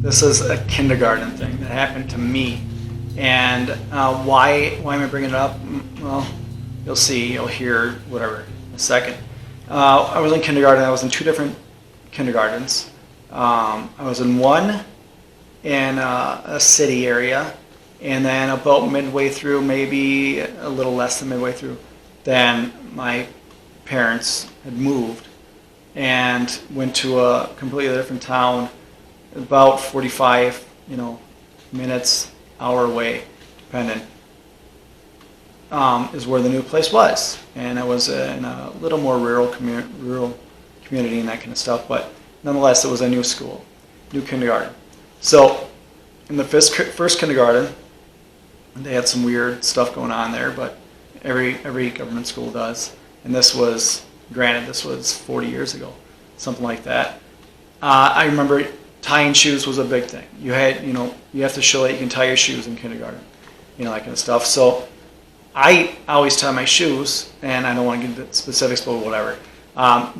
This is a kindergarten thing that happened to me. And why am I bringing it up? Well, you'll see, you'll hear, whatever, in a second. I was in kindergarten. I was in two different kindergartens. I was in one in a city area, and then about midway through, maybe a little less than midway through, then my parents had moved and went to a completely different town, about 45, minutes, hour away, depending, is where the new place was. And it was in a little more rural community and that kind of stuff, but nonetheless, it was a new school, new kindergarten. So in the first kindergarten, they had some weird stuff going on there, but every government school does. And this was 40 years ago, something like that. I remember tying shoes was a big thing. You have to show that you can tie your shoes in kindergarten, that kind of stuff. So I always tie my shoes, and I don't want to get into specifics, but whatever.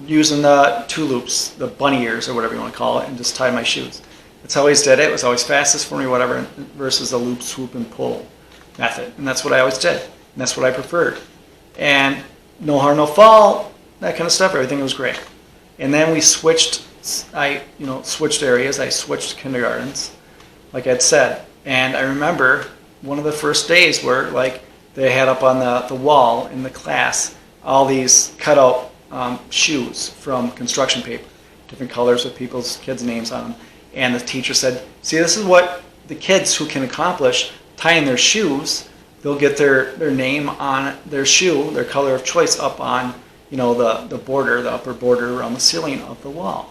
Using the two loops, the bunny ears or whatever you want to call it, and just tie my shoes. That's how I always did it. It was always fastest for me, whatever, versus the loop, swoop, and pull method. And that's what I always did. And that's what I preferred. And no harm, no foul, that kind of stuff. Everything was great. And then we switched. I switched areas. I switched kindergartens, like I'd said. And I remember one of the first days where they had up on the wall in the class all these cutout shoes from construction paper, different colors with kids' names on them. And the teacher said, "See, this is what the kids who can accomplish tying their shoes. They'll get their name on their shoe, their color of choice, up on the border, the upper border around the ceiling of the wall."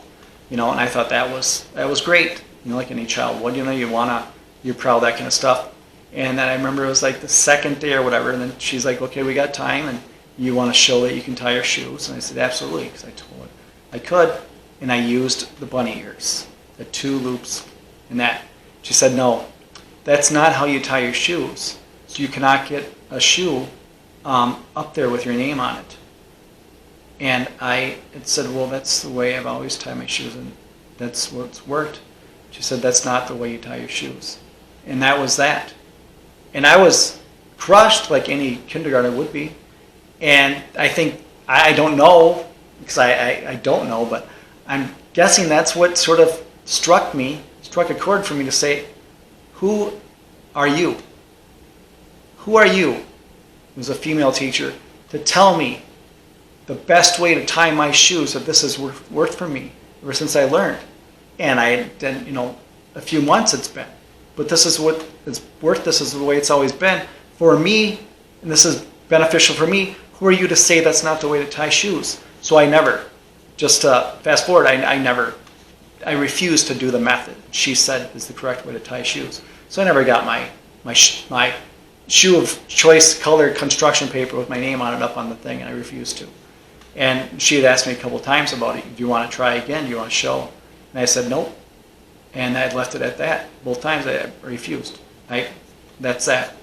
And I thought that was great. Like any child would, you're proud of that kind of stuff. And then I remember it was like the second day or whatever, and then she's like, "Okay, we got time, and you want to show that you can tie your shoes?" And I said, "Absolutely," because I told her I could, and I used the bunny ears, the two loops, and that. She said, "No, that's not how you tie your shoes. So you cannot get a shoe up there with your name on it." And I had said, "Well, that's the way I've always tied my shoes, and that's what's worked." She said, "That's not the way you tie your shoes." And that was that. And I was crushed like any kindergartner would be. And I think, I don't know, because I don't know, but I'm guessing that's what sort of struck a chord for me to say, who are you? Who are you, as a female teacher, to tell me the best way to tie my shoes, that this has worked for me ever since I learned? And I didn't, a few months it's been. But this is what it's worth. This is the way it's always been for me, and this is beneficial for me. Who are you to say that's not the way to tie shoes? So I never, just to fast forward, I refused to do the method she said is the correct way to tie shoes. So I never got my shoe of choice colored construction paper with my name on it up on the thing, and I refused to. And she had asked me a couple of times about it. "Do you want to try again? Do you want to show?" And I said, "Nope." And I left it at that. Both times I refused. That's that.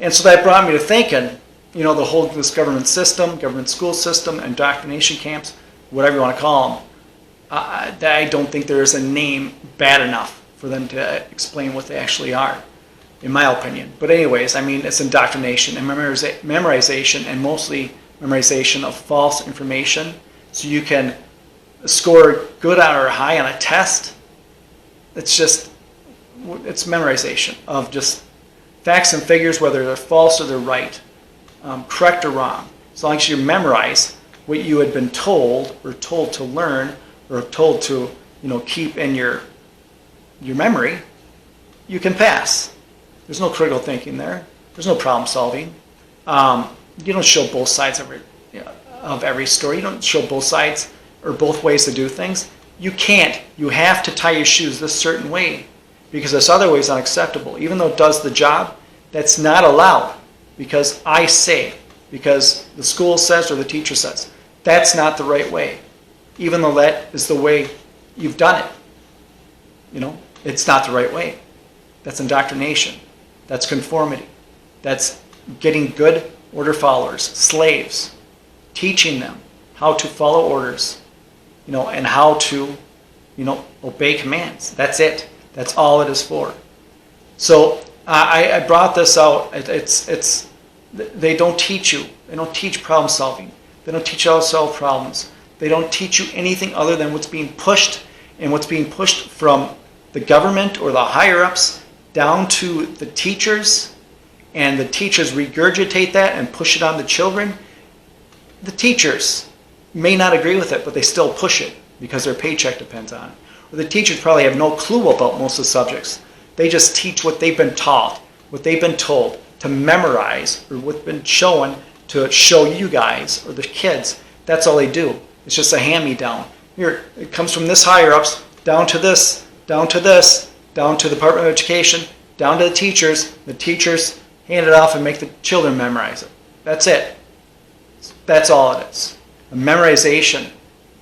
And so that brought me to thinking, this government system, government school system, indoctrination camps, whatever you want to call them, I don't think there is a name bad enough for them to explain what they actually are, in my opinion. But anyways, it's indoctrination and memorization, and mostly memorization of false information, so you can score good or high on a test. It's memorization of just facts and figures, whether they're false or they're right, correct or wrong. As long as you memorize what you had been told, or told to learn, or told to keep in your memory, you can pass. There's no critical thinking there. There's no problem solving. You don't show both sides of every story. You don't show both sides or both ways to do things. You can't. You have to tie your shoes this certain way, because this other way is unacceptable. Even though it does the job, that's not allowed, because because the school says or the teacher says, that's not the right way. Even though that is the way you've done it. It's not the right way. That's indoctrination. That's conformity. That's getting good order followers, slaves, teaching them how to follow orders, and how to, obey commands. That's it. That's all it is for. So I brought this out. They don't teach you. They don't teach problem solving. They don't teach you how to solve problems. They don't teach you anything other than what's being pushed, and what's being pushed from the government or the higher-ups down to the teachers, and the teachers regurgitate that and push it on the children. The teachers may not agree with it, but they still push it because their paycheck depends on it. Or the teachers probably have no clue about most of the subjects. They just teach what they've been taught, what they've been told to memorize, or what's been shown to show you guys or the kids. That's all they do. It's just a hand-me-down. Here, it comes from this higher-ups, down to this, down to this, down to the Department of Education, down to the teachers. The teachers hand it off and make the children memorize it. That's it. That's all it is. A memorization,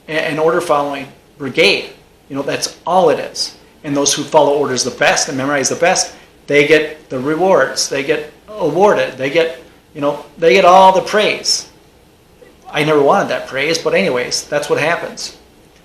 an order following brigade. That's all it is. And those who follow orders the best and memorize the best, they get the rewards. They get awarded. They get all the praise. I never wanted that praise, but anyways, that's what happens.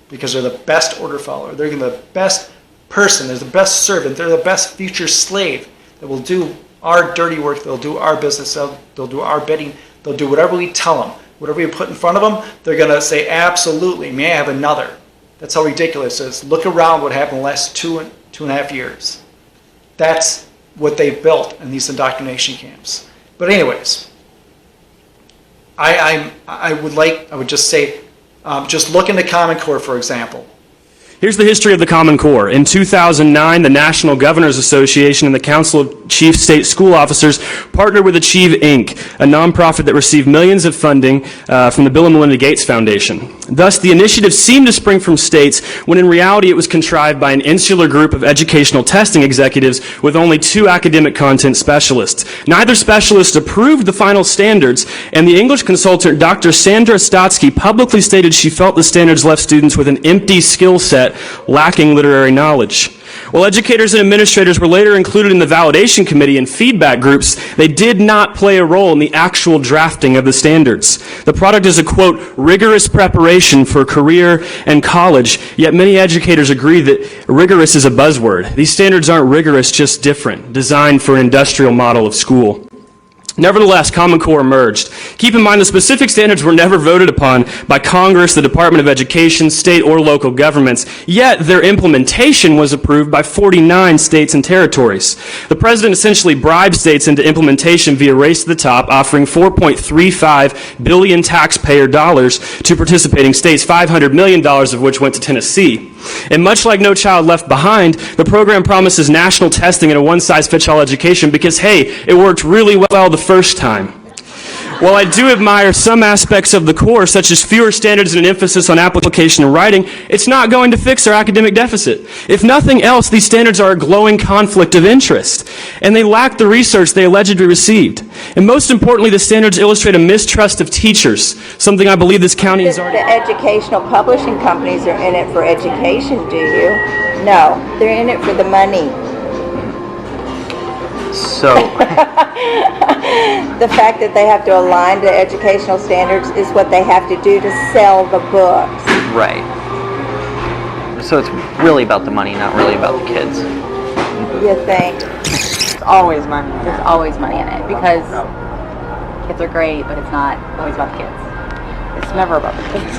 Because they're the best order follower. They're the best person. They're the best servant. They're the best future slave that will do our dirty work. They'll do our business. They'll do our bidding. They'll do whatever we tell them. Whatever we put in front of them, they're going to say, absolutely, may I have another? That's how ridiculous it is. Look around what happened the last two and a half years. That's what they've built in these indoctrination camps. But anyways, I would just say, just look into Common Core, for example. Here's the history of the Common Core. In 2009, the National Governors Association and the Council of Chief State School Officers partnered with Achieve, Inc., a nonprofit that received millions of funding from the Bill and Melinda Gates Foundation. Thus, the initiative seemed to spring from states, when in reality it was contrived by an insular group of educational testing executives with only 2 academic content specialists. Neither specialist approved the final standards, and the English consultant, Dr. Sandra Stotsky, publicly stated she felt the standards left students with an empty skill set, lacking literary knowledge. While educators and administrators were later included in the validation committee and feedback groups, they did not play a role in the actual drafting of the standards. The product is a, quote, rigorous preparation for career and college, yet many educators agree that rigorous is a buzzword. These standards aren't rigorous, just different, designed for an industrial model of school. Nevertheless, Common Core emerged. Keep in mind the specific standards were never voted upon by Congress, the Department of Education, state or local governments, yet their implementation was approved by 49 states and territories. The president essentially bribed states into implementation via Race to the Top, offering $4.35 billion taxpayer dollars to participating states, $500 million of which went to Tennessee. And much like No Child Left Behind, the program promises national testing and a one-size-fits-all education because, hey, it worked really well the first time. While I do admire some aspects of the core, such as fewer standards and an emphasis on application and writing, it's not going to fix our academic deficit. If nothing else, these standards are a glowing conflict of interest, and they lack the research they allegedly received. And most importantly, the standards illustrate a mistrust of teachers, something I believe this county has already... The educational publishing companies are in it for education, do you? No, they're in it for the money. So, the fact that they have to align to educational standards is what they have to do to sell the books. right. So it's really about the money, not really about the kids. You think? It's always money. There's always money in it because kids are great, but it's not always about the kids. It's never about the kids.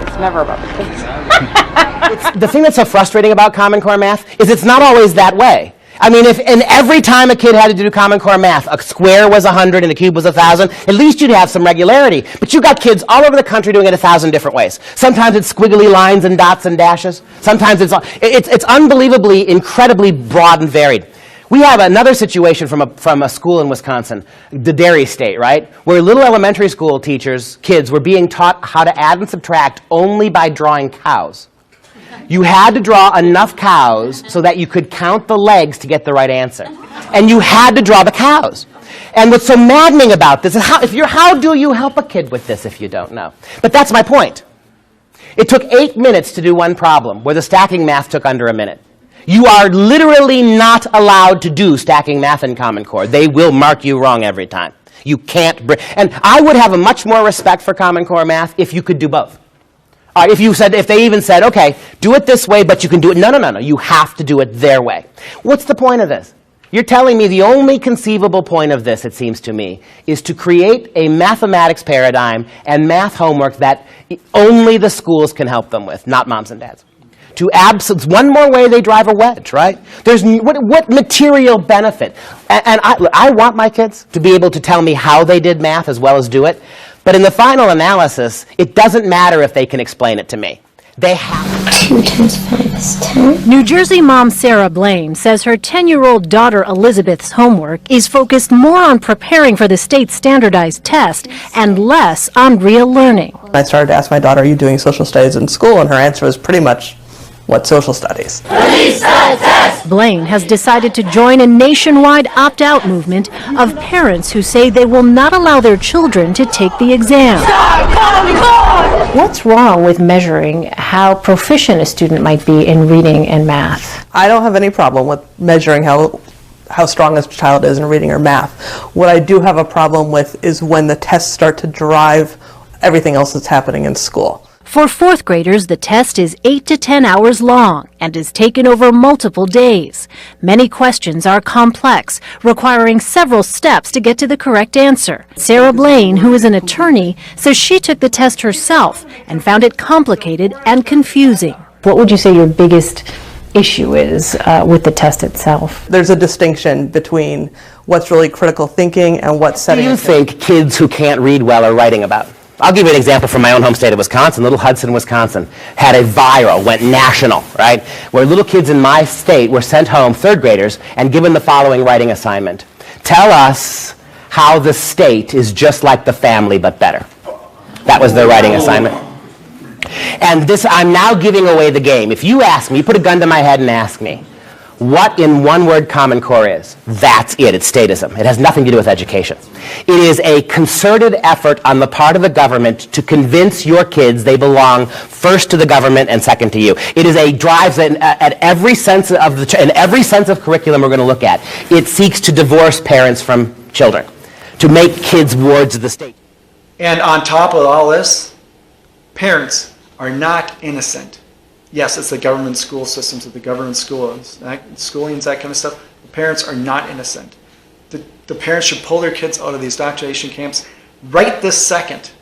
It's never about the kids. The thing that's so frustrating about Common Core math is it's not always that way. I mean, and every time a kid had to do Common Core math, a square was 100 and a cube was 1,000, at least you'd have some regularity. But you got kids all over the country doing it 1,000 different ways. Sometimes it's squiggly lines and dots and dashes. Sometimes it's unbelievably, incredibly broad and varied. We have another situation from a school in Wisconsin, the Dairy State, right? Where little elementary school kids were being taught how to add and subtract only by drawing cows. You had to draw enough cows so that you could count the legs to get the right answer. And you had to draw the cows. And what's so maddening about this is how do you help a kid with this if you don't know? But that's my point. It took 8 minutes to do one problem, where the stacking math took under a minute. You are literally not allowed to do stacking math in Common Core. They will mark you wrong every time. You can't and I would have a much more respect for Common Core math if you could do both. All right, if they even said, okay, do it this way, but you can do it. No. You have to do it their way. What's the point of this? You're telling me the only conceivable point of this, it seems to me, is to create a mathematics paradigm and math homework that only the schools can help them with, not moms and dads. It's one more way they drive a wedge, right? What material benefit? And I want my kids to be able to tell me how they did math as well as do it. But in the final analysis, it doesn't matter if they can explain it to me. They have 2 times 5 is 10. New Jersey mom Sarah Blaine says her 10-year-old daughter Elizabeth's homework is focused more on preparing for the state standardized test and less on real learning. I started to ask my daughter, are you doing social studies in school? And her answer was pretty much, what social studies? Blaine has decided to join a nationwide opt-out movement of parents who say they will not allow their children to take the exam. What's wrong with measuring how proficient a student might be in reading and math? I don't have any problem with measuring how strong a child is in reading or math. What I do have a problem with is when the tests start to drive everything else that's happening in school. For fourth graders, the test is 8 to 10 hours long and is taken over multiple days. Many questions are complex, requiring several steps to get to the correct answer. Sarah Blaine, who is an attorney, says she took the test herself and found it complicated and confusing. What would you say your biggest issue is with the test itself? There's a distinction between what's really critical thinking and what's setting. What do you think kids who can't read well are writing about? I'll give you an example from my own home state of Wisconsin. Little Hudson, Wisconsin, had a viral, went national, right? Where little kids in my state were sent home, third graders, and given the following writing assignment. Tell us how the state is just like the family, but better. That was their writing assignment. And this, I'm now giving away the game. If you ask me, you put a gun to my head and ask me, what in one word Common Core is? That's it. It's statism. It has nothing to do with education. It is a concerted effort on the part of the government to convince your kids they belong first to the government and second to you. It is a drive that at every sense of in every sense of curriculum we're going to look at, it seeks to divorce parents from children, to make kids wards of the state. And on top of all this, parents are not innocent. Yes, it's the government school systems, the government schools, schoolings, that kind of stuff. The parents are not innocent. The parents should pull their kids out of these indoctrination camps right this second,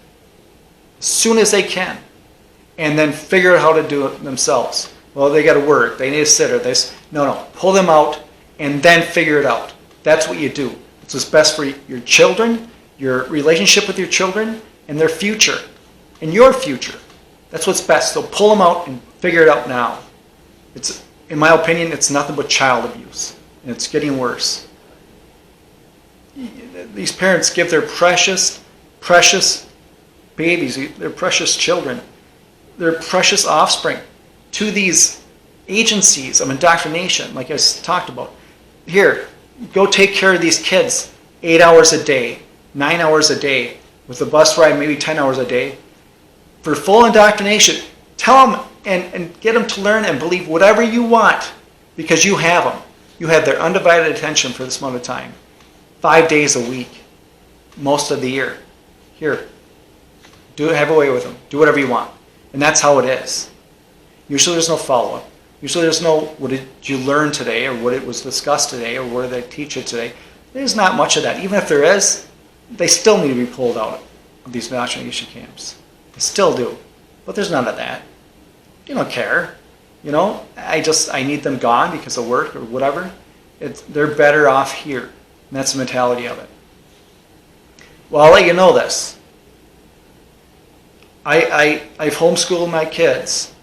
as soon as they can, and then figure out how to do it themselves. Well, they got to work. They need a sitter. No. Pull them out and then figure it out. That's what you do. It's what's best for your children, your relationship with your children, and their future, and your future. That's what's best. So pull them out and figure it out now. It's, in my opinion, it's nothing but child abuse, and it's getting worse. These parents give their precious babies, their precious children, their precious offspring to these agencies of indoctrination, like I talked about. Here, go take care of these kids 8 hours a day, 9 hours a day, with a bus ride maybe 10 hours a day, for full indoctrination. Tell them and get them to learn and believe whatever you want, because you have them. You have their undivided attention for this amount of time. 5 days a week, most of the year. Here, have away with them. Do whatever you want. And that's how it is. Usually there's no follow-up. Usually there's no, what did you learn today, or what it was discussed today, or what did they teach you today. There's not much of that. Even if there is, they still need to be pulled out of these indoctrination camps. They still do. But there's none of that. You don't care. I need them gone because of work or whatever. They're better off here. And that's the mentality of it. Well, I'll let you know this. I've homeschooled my kids.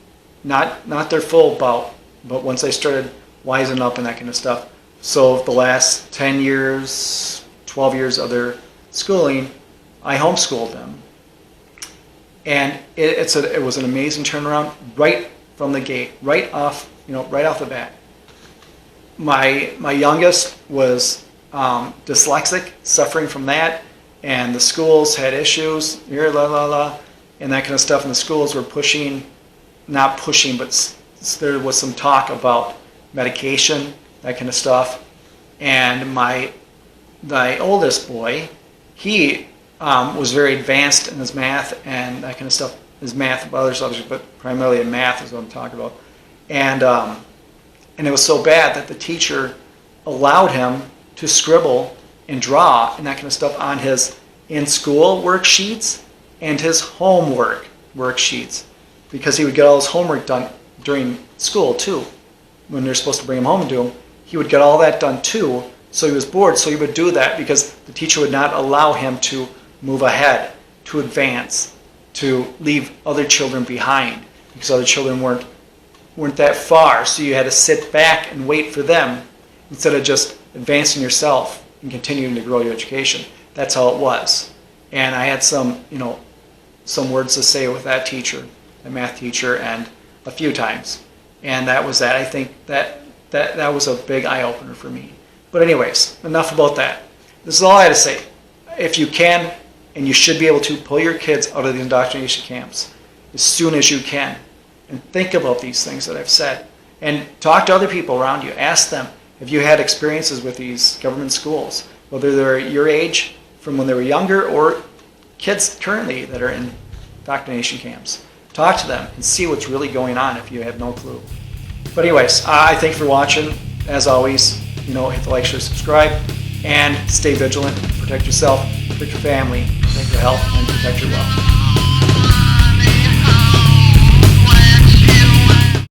Not their full bout, but once I started wising up and that kind of stuff. So the last 10 years, 12 years of their schooling, I homeschooled them. And it was an amazing turnaround right from the gate, right off the bat. My youngest was dyslexic, suffering from that, and the schools had issues, and that kind of stuff. And the schools were not pushing, but there was some talk about medication, that kind of stuff. And my oldest boy, he was very advanced in his math and that kind of stuff, his math, other subjects, but primarily in math is what I'm talking about. And it was so bad that the teacher allowed him to scribble and draw and that kind of stuff on his in-school worksheets and his homework worksheets, because he would get all his homework done during school too. When they're supposed to bring him home and do them, he would get all that done too. So he was bored, so he would do that because the teacher would not allow him to move ahead, to advance, to leave other children behind, because other children weren't that far. So you had to sit back and wait for them instead of just advancing yourself and continuing to grow your education. That's how it was. And I had some words to say with that teacher, the math teacher, and a few times. And that was that. I think that was a big eye-opener for me. But anyways, enough about that. This is all I had to say. If you can, and you should be able to, pull your kids out of the indoctrination camps as soon as you can. And think about these things that I've said. And talk to other people around you. Ask them, have you had experiences with these government schools? Whether they're your age, from when they were younger, or kids currently that are in indoctrination camps. Talk to them and see what's really going on if you have no clue. But anyways, I thank you for watching. As always, hit the like, share, subscribe, and stay vigilant. Protect yourself, protect your family, protect your health, and protect your wealth.